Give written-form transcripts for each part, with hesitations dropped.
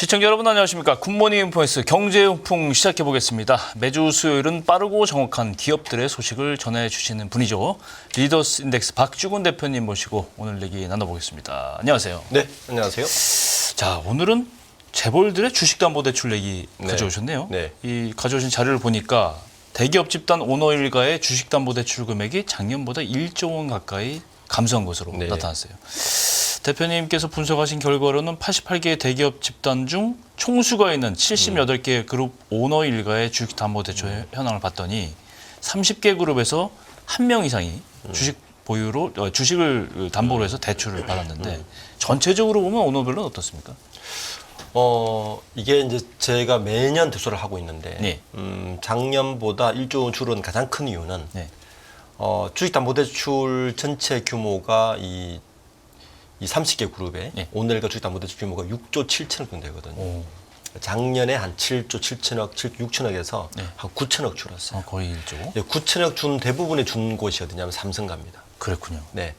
시청자 여러분 안녕하십니까. 굿모닝 인포인스 경제용풍 시작해보겠습니다. 매주 수요일은 빠르고 정확한 기업들의 소식을 전해주시는 분이죠. 리더스 인덱스 박주근 대표님 모시고 오늘 얘기 나눠보겠습니다. 안녕하세요. 네, 안녕하세요. 자, 오늘은 재벌들의 주식담보대출 얘기 네. 가져오셨네요. 네. 이 가져오신 자료를 보니까 대기업 집단 오너 일가의 주식담보대출 금액이 작년보다 1조 원 가까이 감소한 것으로 네. 나타났어요. 대표님께서 분석하신 결과로는 88개의 대기업 집단 중 총수가 있는 78개 그룹 오너 일가의 주식담보대출 현황을 봤더니 30개 그룹에서 한 명 이상이 주식 보유로 주식을 담보로 해서 대출을 받았는데 전체적으로 보면 오너별로는 어떻습니까? 이게 이제 제가 매년 대수를 하고 있는데 네. 작년보다 1조 원 줄은 가장 큰 이유는 네. 주식담보대출 전체 규모가 이 30개 그룹의 네. 오늘과 주식담보대출 규모가 6조 7천억 정도 되거든요. 오. 작년에 한 7조 7천억, 6천억에서 네. 한 9천억 줄었어요. 거의 1조. 9천억 준 대부분의 준 곳이 어디냐면 삼성가입니다. 그랬군요. 네,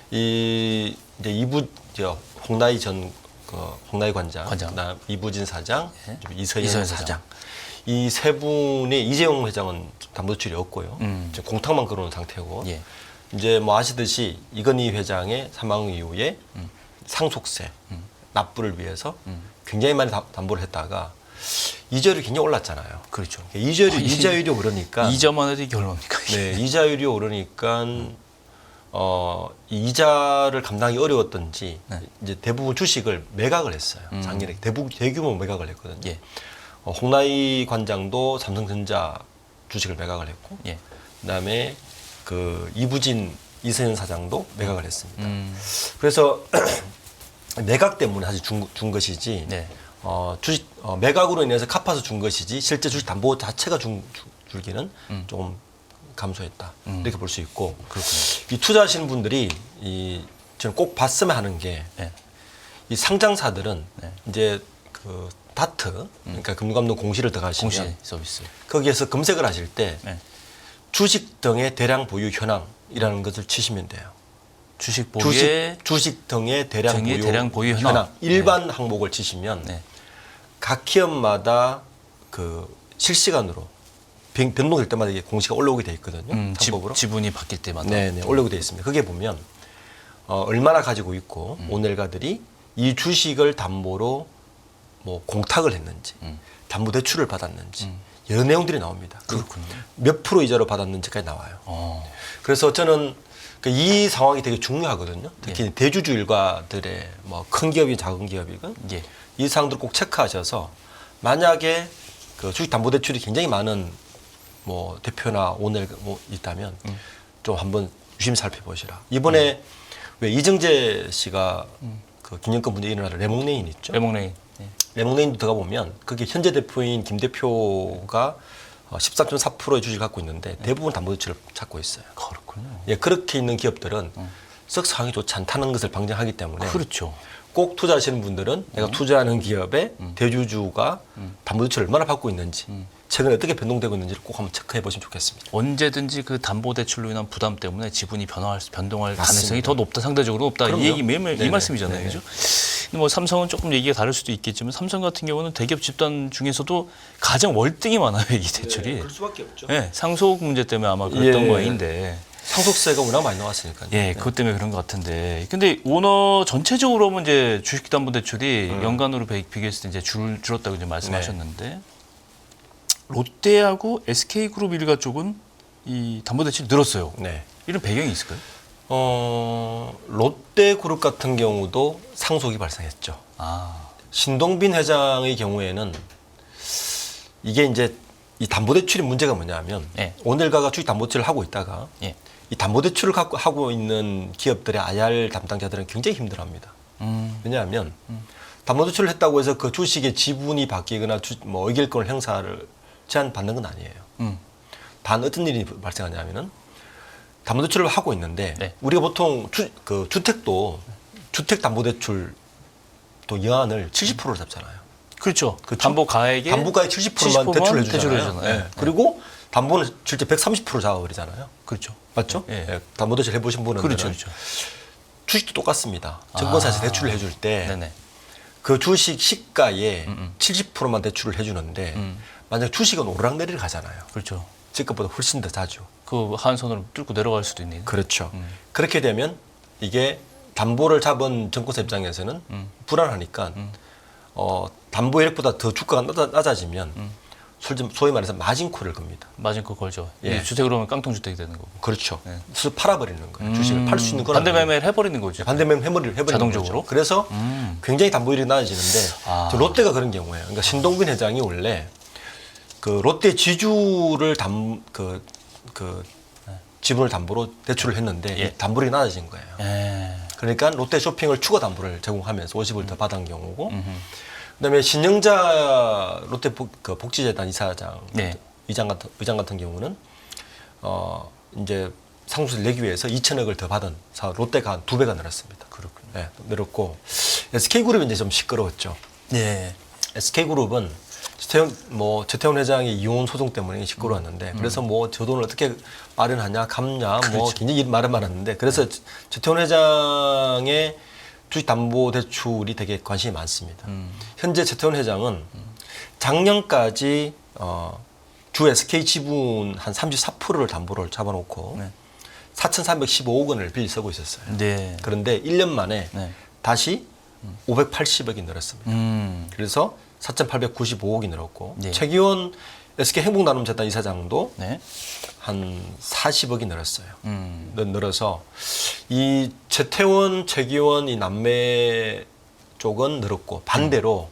이제 홍나희 홍나희 관장, 그다음 이부진 사장, 네. 이서연 사장. 이 세 분이 이재용 회장은 담보대출이 없고요. 이제 공탁만 걸어놓은 상태고. 예. 이제 뭐 아시듯이 이건희 회장의 사망 이후에 상속세 납부를 위해서 굉장히 많이 담보를 했다가 이자율이 굉장히 올랐잖아요. 그렇죠. 이자율이 오르니까 이자만 해도 이게 얼마입니까? 네, 이자율이 오르니까 이 이자를 감당하기 어려웠던지 네. 이제 대부분 주식을 매각을 했어요. 작년에 대규모 매각을 했거든요. 예. 홍나희 관장도 삼성전자 주식을 매각을 했고, 예. 그다음에 그 이부진 이서연 사장도 매각을 했습니다. 그래서 매각 때문에 사실 준 것이지, 네. 주식 매각으로 인해서 갚아서 준 것이지 실제 주식 담보 자체가 줄기는 조금 감소했다 이렇게 볼 수 있고, 그렇군요. 이 투자하시는 분들이 저는 꼭 봤으면 하는 게 이 네. 상장사들은 네. 이제 그 다트 그러니까 금감원 공시를 들어가시면 공시 서비스. 거기에서 검색을 하실 때 네. 주식 등의 대량 보유 현황이라는 것을 치시면 돼요. 주식 보유의 주식 등의 대량 보유 현황. 현황 일반 항목을 치시면 네. 각 기업마다 그 실시간으로 변동될 때마다 이게 공시가 올라오게 돼 있거든요. 참고로. 지분이 바뀔 때마다. 네네, 올라오게 돼 있습니다. 그게 보면 얼마나 가지고 있고 오늘가들이 이 주식을 담보로 뭐 공탁을 했는지, 담보대출을 받았는지 여러 내용들이 나옵니다. 그렇군요. 몇 프로 이자로 받았는지까지 나와요. 그래서 저는 이 상황이 되게 중요하거든요. 특히 대주주 일가들의 뭐 큰 기업이 작은 기업이건 예. 이 사항들을 꼭 체크하셔서 만약에 그 주식담보대출이 굉장히 많은 뭐 대표나 오늘 뭐 있다면 좀 한번 유심히 살펴보시라. 이번에 왜 이정재 씨가 그 김영권 문제 일어나는 레몽레인 있죠? 레몽레인. 네. 레몽레인도 들어가 보면 그게 현재 대표인 김 대표가 14.4%의 주식을 갖고 있는데 대부분 담보대출을 찾고 있어요. 그렇군요. 예, 그렇게 있는 기업들은 썩 상황이 좋지 않다는 것을 방증하기 때문에 그렇죠. 꼭 투자하시는 분들은 내가 투자하는 기업의 대주주가 담보대출을 얼마나 받고 있는지 최근에 어떻게 변동되고 있는지를 꼭 한번 체크해 보시면 좋겠습니다. 언제든지 그 담보대출로 인한 부담 때문에 지분이 변동할 맞습니다. 가능성이 더 높다, 상대적으로 높다. 그럼요. 이 얘기 매일 이 네네. 말씀이잖아요, 네네. 그죠? 근데 뭐 삼성은 조금 얘기가 다를 수도 있겠지만 삼성 같은 경우는 대기업 집단 중에서도 가장 월등히 많아요, 이 대출이. 그럴 수밖에 없죠. 네, 상속 문제 때문에 아마 그랬던 예. 거인데. 상속세가 워낙 많이 나왔으니까요. 예, 그것 때문에 그런 것 같은데. 근데 오너 전체적으로 보면 이제 주식담보대출이 연간으로 비교했을 때 이제 줄었다고 이제 말씀하셨는데 롯데하고 SK그룹 일가 쪽은 이 담보대출이 늘었어요. 네. 이런 배경이 있을까요? 롯데그룹 같은 경우도 상속이 발생했죠. 아, 신동빈 회장의 경우에는 이게 이제 이 담보대출의 문제가 뭐냐면 예. 오늘가가 주식 담보대출을 하고 있다가 예. 이 담보대출을 하고 있는 기업들의 IR 담당자들은 굉장히 힘들어합니다. 왜냐하면 담보대출을 했다고 해서 그 주식의 지분이 바뀌거나 뭐 의결권을 행사를 제한받는 건 아니에요. 단 어떤 일이 발생하냐면은 담보대출을 하고 있는데 네. 우리가 보통 주택도 주택담보대출 또 여한을 70%로 잡잖아요. 그렇죠. 그렇죠? 담보 가액의 담보가의 70%만 대출을 해주잖아요. 해주잖아요. 네. 그리고 담보는 실제 130% 잡아버리잖아요. 그렇죠. 맞죠? 예. 예. 담보대출 해보신 분은 그렇죠, 그렇죠. 주식도 똑같습니다. 증권사에서 대출을 해줄 때 네네. 그 주식 시가의 70%만 대출을 해주는데 만약 주식은 오르락내리락 하잖아요. 그렇죠. 지금보다 훨씬 더 자주. 그 한 손으로 뚫고 내려갈 수도 있네요. 그렇죠. 그렇게 되면 이게 담보를 잡은 증권사 입장에서는 불안하니까 담보 이력보다 더 주가가 낮아지면 소위 말해서 마진콜을 겁니다. 마진코 걸죠. 예. 주택으로 하면 깡통주택이 되는 거고. 그렇죠. 네. 그래서 팔아버리는 거예요. 주식을 팔 수 있는 건 반대 매매를 해버리는 거죠. 반대매매 해버리는 자동적으로? 거죠. 그래서 굉장히 담보율이 낮아지는데 아. 저 롯데가 그런 경우예요. 그러니까 신동빈 회장이 원래 그 롯데 지주를 지분을 담보로 대출을 했는데 예. 이 담보율이 낮아진 거예요. 예. 그러니까 롯데 쇼핑을 추가 담보를 제공하면서 50을 더 받은 경우고, 그다음에 신영자 롯데 복지재단 이사장 네. 의장 같은 경우는 이제 상속세를 내기 위해서 2천억을 더 받은 롯데가 한 2배가 늘었습니다. 그렇군요. 네, 늘었고 SK그룹이 이제 좀 시끄러웠죠. 예. SK그룹은 최태원 회장의 이혼 소송 때문에 시끄러웠는데 그래서 뭐 저 돈을 어떻게 마련하냐 갚냐 뭐 굉장히 말을 많았는데 그래서 최태원 회장의 주식담보대출이 되게 관심이 많습니다. 현재 최태원 회장은 작년까지 주 SK 지분 한 34%를 담보를 잡아놓고 네. 4,315억 원을 빌리 쓰고 있었어요. 네. 그런데 1년 만에 네. 다시 580억이 늘었습니다. 그래서 4,895억이 늘었고 네. 최기원 SK 행복나눔재단 이사장도 네. 한 40억이 늘었어요. 음. 늘어서 이 최태원, 최기원 이 남매 쪽은 늘었고 반대로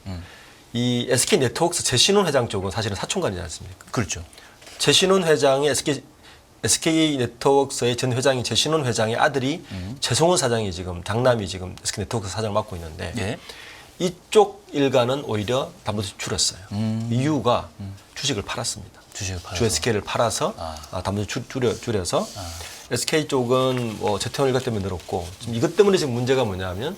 이 SK 네트워크스 재신원 회장 쪽은 사실은 사촌간이지 않습니까? 그렇죠. 재신원 회장의 SK 네트워크스의 전 회장인 재신원 회장의 아들이 최성원 사장이 지금 장남이 지금 SK 네트워크스 사장을 맡고 있는데 예. 이쪽 일가는 오히려 담보대출 줄였어요. 이유가 주식을 팔았습니다. 주식을 팔아서. 주 SK를 팔아서 담보대출 줄여서 SK 쪽은 뭐 재태원 일가 때문에 늘었고 지금 이것 때문에 지금 문제가 뭐냐면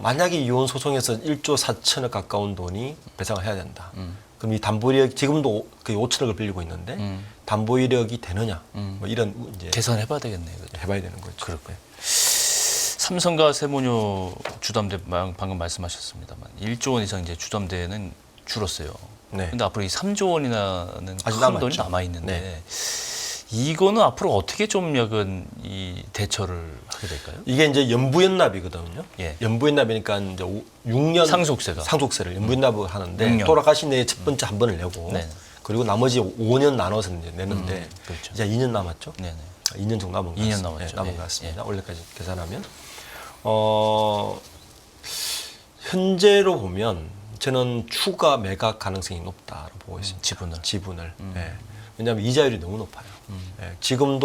만약에 이혼 소송에서 1조 4천억 가까운 돈이 배상을 해야 된다. 그럼 이 담보이력 지금도 거의 5천억을 빌리고 있는데 담보이력이 되느냐 뭐 이런 이제 계산해봐야 되겠네요. 그죠? 해봐야 되는 거죠. 그렇고요. 삼성과 세모뇨 주담대 방금 말씀하셨습니다만 1조 원 이상 이제 주담대는 줄었어요. 네. 근데 앞으로 이 3조 원이나는 아직 큰 돈이 남아있죠. 남아 있는데 네. 이거는 앞으로 어떻게 좀 약간 이 대처를 하게 될까요? 이게 이제 연부연납이거든요. 예. 연부연납이니까 이제 6년 상속세를 연부연납을 하는데 6년. 돌아가신 해에 첫 번째 한 번을 내고 네. 그리고 나머지 5년 나눠서 이제 내는데 그렇죠. 이제 2년 남았죠. 네네. 2년 정도 남은 것 2년 같습니다. 남았죠. 남은 예. 것 같습니다. 예. 원래까지 계산하면 현재로 보면 저는 추가 매각 가능성이 높다고 보고 있습니다. 지분을. 예. 왜냐하면 이자율이 너무 높아요. 예. 지금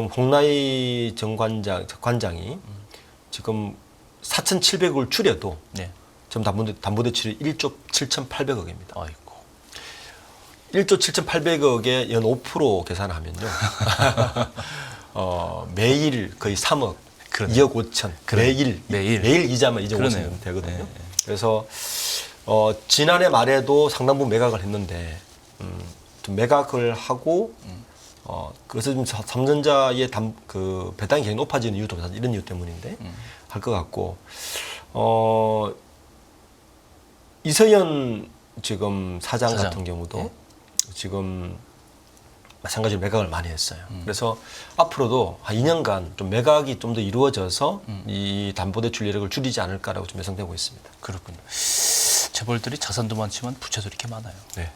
홍나희 관장이 지금 4,700억을 줄여도 네. 지금 담보대출이 1조 7,800억입니다. 아이고. 1조 7,800억에 연 5% 계산하면요. 매일 거의 3억, 그러네. 2억 5천, 매일 이자만 2억 그러네요. 5천 되거든요. 네. 그래서 지난해 말에도 상당 부분 매각을 했는데 좀 매각을 하고 그래서 지금 삼전자의 그 배당이 굉장히 높아지는 이유도 이런 이유 때문인데 할 것 같고 이서연 지금 사장 같은 경우도 예? 지금 마찬가지로 매각을 많이 했어요. 그래서 앞으로도 한 2년간 좀 매각이 좀 더 이루어져서 이 담보대출 여력을 줄이지 않을까라고 좀 예상되고 있습니다. 그렇군요. 재벌들이 자산도 많지만 부채도 이렇게 많아요. 네.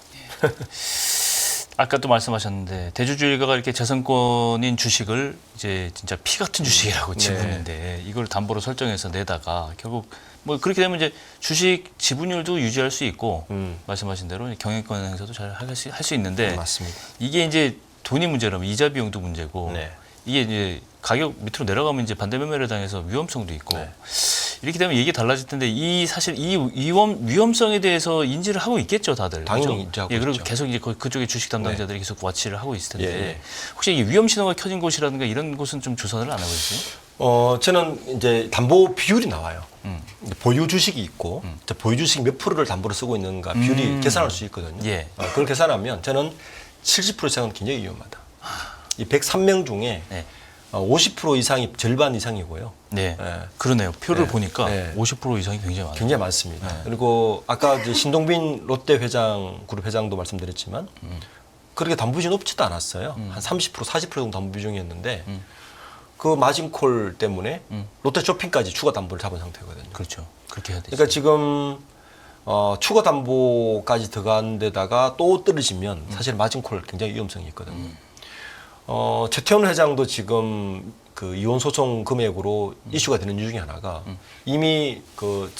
아까 또 말씀하셨는데 대주주 일가가 이렇게 재산권인 주식을 이제 진짜 피 같은 주식이라고 짓는데 이걸 담보로 설정해서 내다가 결국 뭐 그렇게 되면 이제 주식 지분율도 유지할 수 있고 말씀하신 대로 경영권 행사도 잘 할 수 있는데 맞습니다. 이게 이제 돈이 문제라면 이자 비용도 문제고 네. 이게 이제 가격 밑으로 내려가면 이제 반대 매매를 당해서 위험성도 있고 네. 이렇게 되면 얘기 달라질 텐데 사실 이 위험성에 대해서 인지를 하고 있겠죠, 다들. 당연히 그죠? 인지하고 예, 그리고 있죠. 계속 이제 그쪽에 주식 담당자들이 계속 와치를 하고 있을 텐데 예, 예. 혹시 이게 위험 신호가 켜진 곳이라든가 이런 곳은 좀 조사를 안 하고 있어요? 저는 이제 담보 비율이 나와요. 보유 주식이 있고 보유 주식 몇 프로를 담보로 쓰고 있는가 비율이 계산할 수 있거든요. 예. 그걸 계산하면 저는 70% 이상은 굉장히 위험하다. 이 103명 중에 네. 50% 이상이 절반 이상이고요. 네. 예. 그러네요. 표를 네. 보니까 네. 50% 이상이 굉장히 많아요. 굉장히 많습니다. 네. 그리고 아까 이제 신동빈 롯데 회장 그룹 회장도 말씀드렸지만 그렇게 담보 비중이 높지도 않았어요. 한 30% 40% 정도 담보 비중이었는데 그 마진콜 때문에 롯데 쇼핑까지 추가 담보를 잡은 상태거든요. 그렇죠. 그렇게 해야 되죠. 그러니까 지금 추가 담보까지 들어간 데다가 또 떨어지면 사실 마진콜 굉장히 위험성이 있거든요. 최태원 회장도 지금 그 이혼 소송 금액으로 이슈가 되는 이유 중에 하나가 이미 그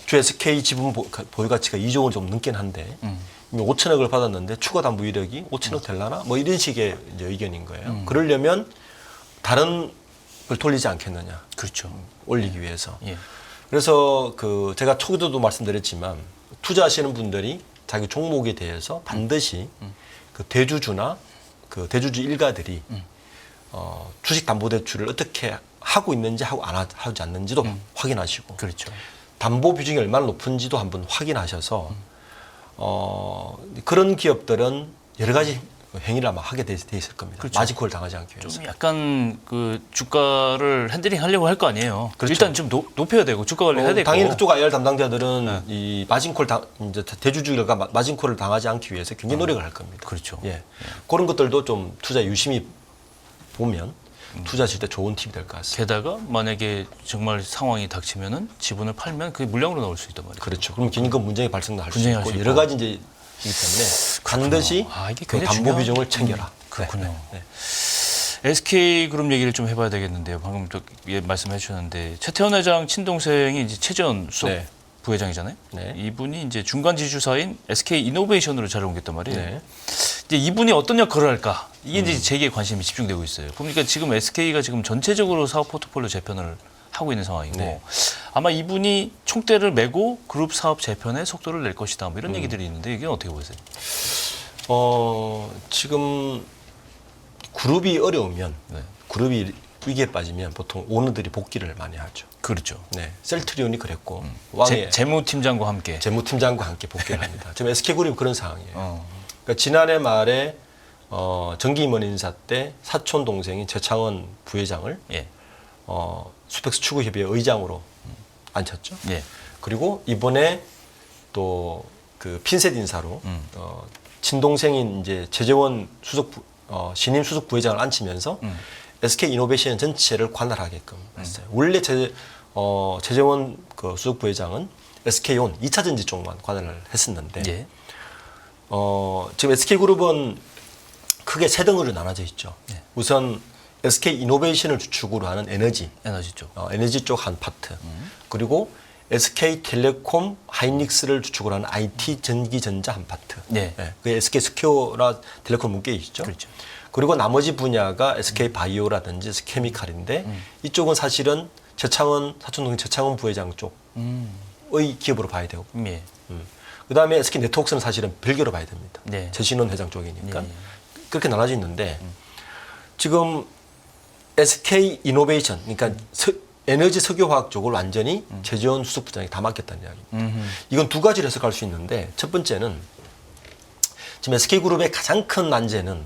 주 SK 지분 보유 가치가 2조 원 좀 넘긴 한데 이미 5천억을 받았는데 추가 담보 이력이 5천억 될라나 뭐 이런 식의 이제 의견인 거예요. 그러려면 다른 걸 돌리지 않겠느냐. 그렇죠. 올리기 위해서. 예. 그래서 그 제가 초기도도 말씀드렸지만 투자하시는 분들이 자기 종목에 대해서 반드시 그 대주주나 그 대주주 일가들이 주식담보대출을 어떻게 하고 있는지 하고 안 하지 않는지도 확인하시고 그렇죠. 담보 비중이 얼마나 높은지도 한번 확인하셔서 그런 기업들은 여러 가지 행위를 아마 하게 돼 있을 겁니다. 그렇죠. 마진콜을 당하지 않기 위해서. 좀 약간 그 주가를 핸들링 하려고 할 거 아니에요. 그렇죠. 일단 좀 높여야 되고 주가 관리 해야 되고. 당연히 그쪽 IR 담당자들은 이 마진콜 이제 대주주가 마진콜을 당하지 않기 위해서 굉장히 노력을 할 겁니다. 그렇죠. 예. 그런 것들도 좀 투자 유심히 보면 투자하실 때 좋은 팁이 될 것 같습니다. 게다가 만약에 정말 상황이 닥치면은 지분을 팔면 그게 물량으로 나올 수 있단 말이에요. 그렇죠. 그럼 긴급 문정이 발생도 할 수 분쟁이 할수 있고 있고. 여러 가지 이제 이기 때문에 반드시 이게 그 굉장히 담보 중요한- 비중을 챙겨라. 그렇군요. 네. SK 그룹 얘기를 좀 해봐야 되겠는데요. 방금 또 말씀해 주셨는데 최태원 회장 친동생이 이제 최재원 수석 네. 부회장이잖아요. 네. 이분이 이제 중간 지주사인 SK 이노베이션으로 자리를 옮겼단 말이에요. 네. 이제 이분이 어떤 역할을 할까? 이게 이제 제기에 관심이 집중되고 있어요. 그러니까 지금 SK가 지금 전체적으로 사업 포트폴리오 재편을 하고 있는 상황이고 네. 아마 이분이 총대를 메고 그룹 사업 재편에 속도를 낼 것이다. 뭐 이런 얘기들이 있는데 이게 어떻게 보세요? 지금 그룹이 어려우면 네. 그룹이 위기에 빠지면 보통 오너들이 복귀를 많이 하죠. 그렇죠. 네. 셀트리온이 그랬고 왕의 재무팀장과 함께. 재무팀장과 함께 복귀를 합니다. 지금 SK그룹이 그런 상황이에요. 어. 그러니까 지난해 말에 정기임원 인사 때 사촌 동생인 최창원 부회장을 예. 수펙스 추구협의회 의장으로 앉혔죠. 예. 그리고 이번에 또 그 핀셋 인사로 친동생인 이제 최재원 신임 수석 부회장을 앉히면서 SK 이노베이션 전체를 관할하게끔 했어요. 원래 최재원 그 수석 부회장은 SK온 2차 전지 쪽만 관할을 했었는데 예. 지금 SK그룹은 크게 세 등으로 나눠져 있죠. 네. 우선 SK 이노베이션을 주축으로 하는 에너지 쪽. 에너지 쪽 한 파트. 그리고 SK텔레콤 하이닉스를 주축으로 하는 IT 전기전자 한 파트. 네. 그 SK 스퀘어나 텔레콤 묶여 있죠. 그렇죠. 그리고 나머지 분야가 SK 바이오라든지 스케미칼인데 이쪽은 사실은 사촌동생 최창원 부회장 쪽의 기업으로 봐야 되고. 예. 그다음에 SK 네트워크스는 사실은 별개로 봐야 됩니다. 네. 최신원 회장 쪽이니까. 예. 그렇게 나눠져 있는데 지금 SK 이노베이션, 그러니까 에너지 석유화학 쪽을 완전히 최재원 수석 부장이 다 맡겼다는 이야기입니다. 이건 두 가지를 해석할 수 있는데 첫 번째는 지금 SK그룹의 가장 큰 난제는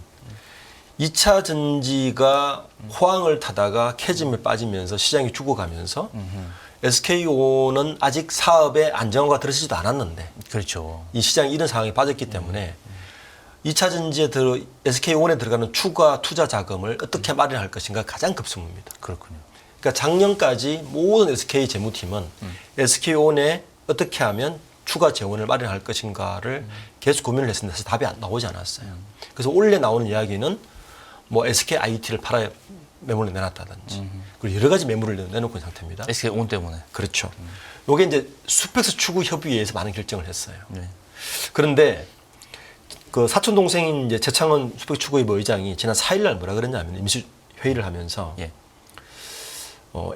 2차 전지가 호황을 타다가 캐즘에 빠지면서 시장이 죽어가면서 SK온은 아직 사업에 안정화가 들어서지도 않았는데 그렇죠. 이 시장이 이런 상황에 빠졌기 때문에 2차 전지에 SK온에 들어가는 추가 투자 자금을 어떻게 마련할 것인가 가장 급선무입니다. 그렇군요. 그러니까 작년까지 모든 SK 재무팀은 SK온에 어떻게 하면 추가 재원을 마련할 것인가를 계속 고민을 했는데 사실 답이 나오지 않았어요. 그래서 올해 나오는 이야기는 뭐 SK IT를 팔아 매물을 내놨다든지 그리고 여러 가지 매물을 내놓고 있는 상태입니다. SK 온 때문에. 그렇죠. 요게 이제 수펙스 추구 협의회에서 많은 결정을 했어요. 네. 그런데 그 사촌 동생인 이제 최창원 수펙스 추구협의 의장이 지난 4일 날 뭐라 그랬냐면 임시 회의를 하면서 예.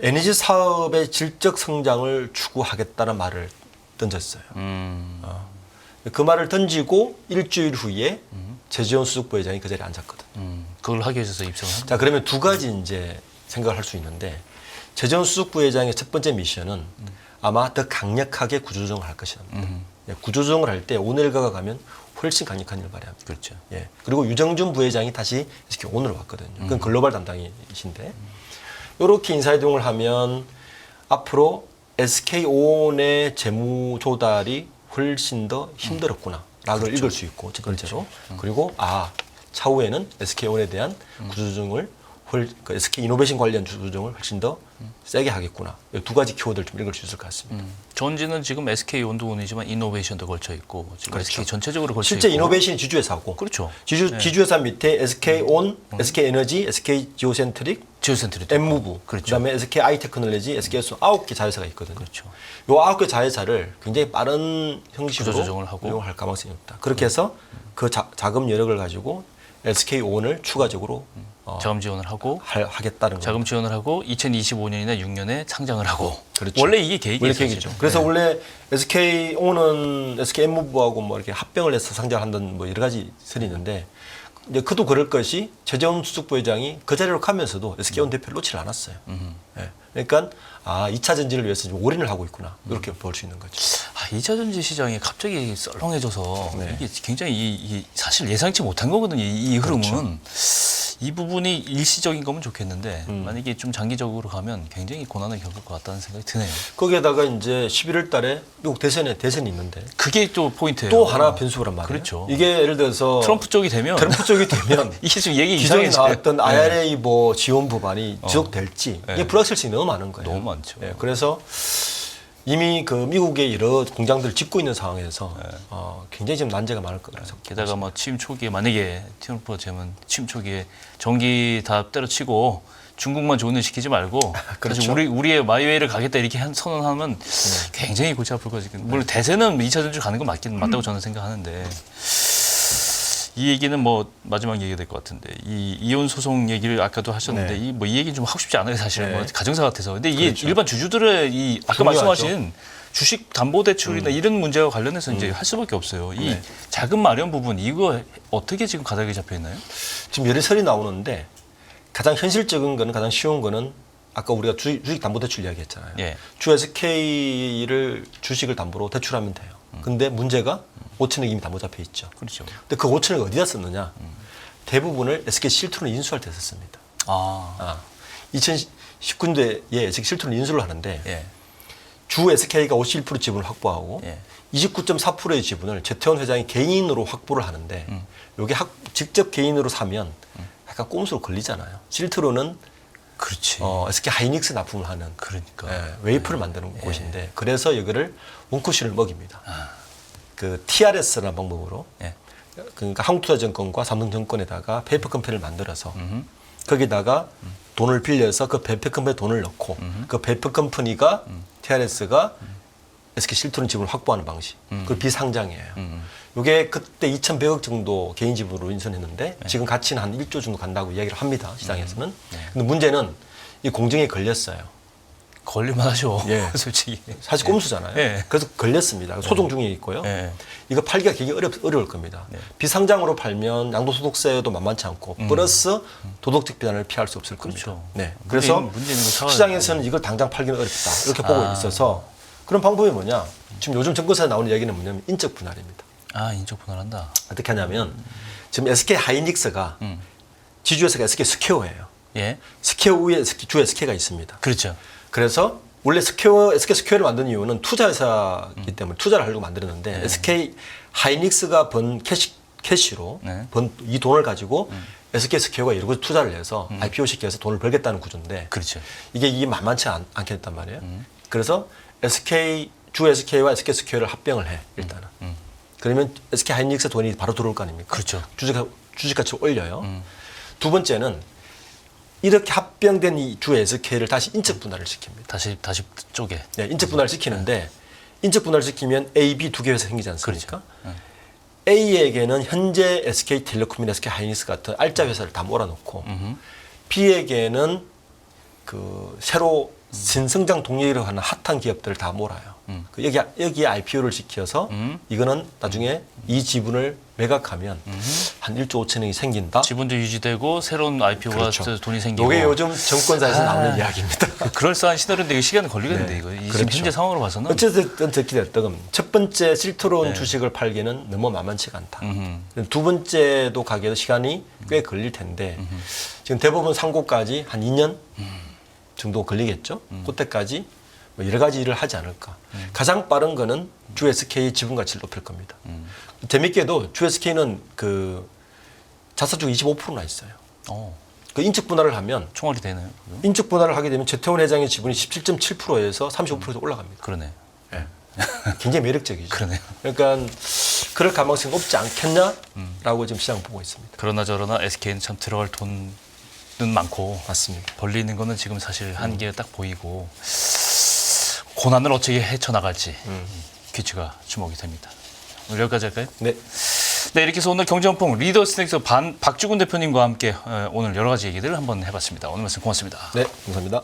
에너지 사업의 질적 성장을 추구하겠다는 말을 던졌어요. 그 말을 던지고 일주일 후에 최재원 수석 부회장이 그 자리에 앉았거든. 그걸 하기 위해서 입성을 한. 자, 그러면 두 가지 이제 생각을 할 수 있는데 최재원 수석 부회장의 첫 번째 미션은 아마 더 강력하게 구조조정을 할 것이다. 예, 구조조정을 할 때 오늘가가 가면 훨씬 강력한 일을 발휘합니다. 그렇죠. 예. 그리고 유정준 부회장이 다시 SK 온으로 왔거든요. 그건 글로벌 담당이신데 이렇게 인사이동을 하면 앞으로 SK 온의 재무 조달이 훨씬 더 힘들었구나라고 그렇죠. 읽을 수 있고 첫 번째로 그리고 차후에는 SK 온에 대한 구조조정을 그 SK 이노베이션 관련 구조조정을 훨씬 더 세게 하겠구나. 이 두 가지 키워드를 좀 읽을 수 있을 것 같습니다. 전지는 지금 SK 온도원이지만 이노베이션도 걸쳐 있고 지금 그렇죠. SK 전체적으로 걸쳐 실제 있고 이노베이션이 지주회사고 그렇죠. 지주회사 밑에 SK 온, SK 에너지, SK 지오센트릭, 지오센트릭 M무브, 그렇죠. 그다음에 SK 아이테크놀로지, SK 에서 9개 자회사가 있거든요. 그렇죠. 요 9개 자회사를 굉장히 빠른 형식으로 구조조정을 하고. 이용할 가능성이 없다. 그렇게 해서 그 자금 여력을 가지고 SK 온을 추가적으로 자금 지원을 하고 하겠다는 거죠. 자금 지원을 하고 2025년이나 6년에 상장을 하고 그렇죠. 원래 이게 계획이었죠. 원래 계획이죠. 그래서 원래 SK 온은 SK M무브하고 뭐 이렇게 합병을 해서 상장한다는 뭐 여러 가지 설이 있는데 이제 그도 그럴 것이 최재원 수석 부회장이 그 자리로 가면서도 SK 온 대표를 놓지를 않았어요. 예. 그러니까 2차 전지를 위해서 좀 올인을 하고 있구나 이렇게 볼 수 있는 거죠. 2차 전지 시장이 갑자기 썰렁해져서 네. 이게 굉장히 이 사실 예상치 못한 거거든요. 이 흐름은 그렇죠. 이 부분이 일시적인 거면 좋겠는데 만약에 좀 장기적으로 가면 굉장히 고난을 겪을 것 같다는 생각이 드네요. 거기에다가 이제 11월 달에 미국 대선이 있는데 그게 또 포인트예요. 또 하나 변수란 말이에요. 그렇죠. 이게 예를 들어서 트럼프 쪽이 되면 이게 좀 얘기 기존에 이상해져요. 나왔던 IRA 뭐 지원 법안이 지속될지 네. 이게 불확실성이 너무 많은 거예요. 너무 많죠. 예, 그래서 이미 그 미국의 여러 공장들을 짓고 있는 상황에서 굉장히 지금 난제가 많을 거라서 게다가 뭐 취임 초기에 만약에 트럼프가 되면 취임 초기에 전기 다 때려치고 중국만 좋은 일 시키지 말고 그렇죠. 사실 우리의 마이웨이를 가겠다 이렇게 선언하면 굉장히 골치 아플 거지. 물론 대세는 2차 전지 가는 건 맞다고 저는 생각하는데 이 얘기는 뭐 마지막 얘기가 될 것 같은데 이 이혼 소송 얘기를 아까도 하셨는데 네. 이 얘기 좀 하고 싶지 않아요 사실. 네. 뭐 가정사 같아서. 근데 이게 그렇죠. 일반 주주들의 이 아까 중요하죠. 말씀하신 주식 담보 대출이나 이런 문제와 관련해서 이제 할 수밖에 없어요. 이 네. 자금 마련 부분 이거 어떻게 지금 가닥이 잡혀 있나요? 지금 여러 설이 나오는데 가장 현실적인 거는 가장 쉬운 거는 아까 우리가 주식 담보 대출 이야기했잖아요. 예. 주 SK를 주식을 담보로 대출하면 돼요. 근데 문제가 5천억 이미 담보 잡혀 있죠. 그렇죠. 근데 그 5천억 어디다 썼느냐? 대부분을 SK 실투로 인수할 때 썼습니다. 2019년도에 SK 실투로 인수를 하는데 예. 주 SK가 51% 지분을 확보하고 예. 29.4%의 지분을 최태원 회장이 개인으로 확보를 하는데 이게 직접 개인으로 사면 약간 꼼수로 걸리잖아요. 실투로는 그렇지. SK 하이닉스 납품을 하는 그러니까. 예, 웨이프를 만드는 곳인데 그래서 이거를 원쿠션을 먹입니다. 그 TRS라는 방법으로 예. 그러니까 한국투자증권과 삼성증권에다가 페이퍼 컴퍼니를 만들어서 거기다가 돈을 빌려서 그 페이퍼 컴퍼니에 돈을 넣고 그 페이퍼 컴퍼니가 TRS가 SK 실투론 지분을 확보하는 방식. 그 비상장이에요. 이게 그때 2,100억 정도 개인 지분으로 인수했는데 지금 가치는 한 1조 정도 간다고 이야기를 합니다. 시장에서는. 근데 문제는 이 공정에 걸렸어요. 걸릴만 하죠. 예. 솔직히. 사실 꼼수잖아요. 예. 그래서 걸렸습니다. 소송 중에 있고요. 예. 이거 팔기가 굉장히 어려울 겁니다. 비상장으로 팔면 양도소득세도 만만치 않고 플러스 도덕적 비난을 피할 수 없을 겁니다. 그렇죠. 네. 그래서 문제 있는 거 사과해야 시장에서는 이걸 당장 팔기는 어렵다. 이렇게 보고 있어서 그런 방법이 뭐냐. 지금 요즘 정권사에 나오는 얘기는 뭐냐면 인적 분할입니다. 인적 분할한다. 어떻게 하냐면 지금 SK 하이닉스가 지주회사가 SK 스퀘어예요. 예. 스퀘어 위에 주 SK가 있습니다. 그렇죠. 그래서 원래 SK 스퀘어를 만든 이유는 투자회사이기 때문에 투자를 하려고 만들었는데 SK 하이닉스가 번 캐시로 네. 번 이 돈을 가지고 SK 스퀘어가 이러고 투자를 해서 IPO 시켜서 돈을 벌겠다는 구조인데 그렇죠. 이게 만만치 않게 했단 말이에요. 그래서 주 SK와 SK 스퀘어를 합병을 해 일단은. 그러면 SK 하이닉스 돈이 바로 들어올 거 아닙니까? 그렇죠. 주식 가치 올려요. 두 번째는 이렇게 합병된 이 주 SK를 다시 인적 분할을 시킵니다. 다시 쪼개. 네, 인적 분할을 시키는데 인적 분할을 시키면 A, B 두 개 회사 생기지 않습니까? 그렇죠. A에게는 현재 SK텔레콤이나 SK하이닉스 같은 알짜 회사를 다 몰아넣고 B에게는 그 새로 신성장 동력이라고 하는 핫한 기업들을 다 몰아요. 여기에 IPO를 시켜서 이거는 나중에 이 지분을 매각하면 한 1조 5천억이 생긴다. 지분도 유지되고 새로운 IPO가 그렇죠. 돈이 생기고. 이게 요즘 정권사에서 나오는 이야기입니다. 그럴싸한 시나리오인데 이거 시간이 걸리겠는데 네, 이거 지금 그렇죠. 현재 상황으로 봐서는. 어쨌든 어떻게 됐든 첫 번째 실토로운 주식을 팔기는 너무 만만치가 않다. 두 번째도 가게도 시간이 꽤 걸릴 텐데 지금 대부분 상고까지 한 2년 정도 걸리겠죠. 그때까지 뭐 여러 가지 일을 하지 않을까. 가장 빠른 거는 주SK 지분 가치를 높일 겁니다. 재밌게도 주SK는 그 자사주 25%나 있어요. 그 인적 분할을 하면 총알이 되나요? 인적 분할을 하게 되면 최태원 회장의 지분이 17.7%에서 35%에서 올라갑니다. 그러네. 예. 굉장히 매력적이죠. 그러네요. 그러니까 그럴 가능성이 높지 않겠냐라고 지금 시장 보고 있습니다. 그러나 저러나 SK는 참 들어갈 돈은 많고 맞습니다. 벌리는 거는 지금 사실 한계가 딱 보이고 고난을 어떻게 헤쳐나갈지 귀추가 주목이 됩니다. 오늘 여기까지 할까요? 네. 네, 이렇게 해서 오늘 경제연풍 리더스택스 박주근 대표님과 함께 오늘 여러 가지 얘기들을 한번 해봤습니다. 오늘 말씀 고맙습니다. 네, 감사합니다.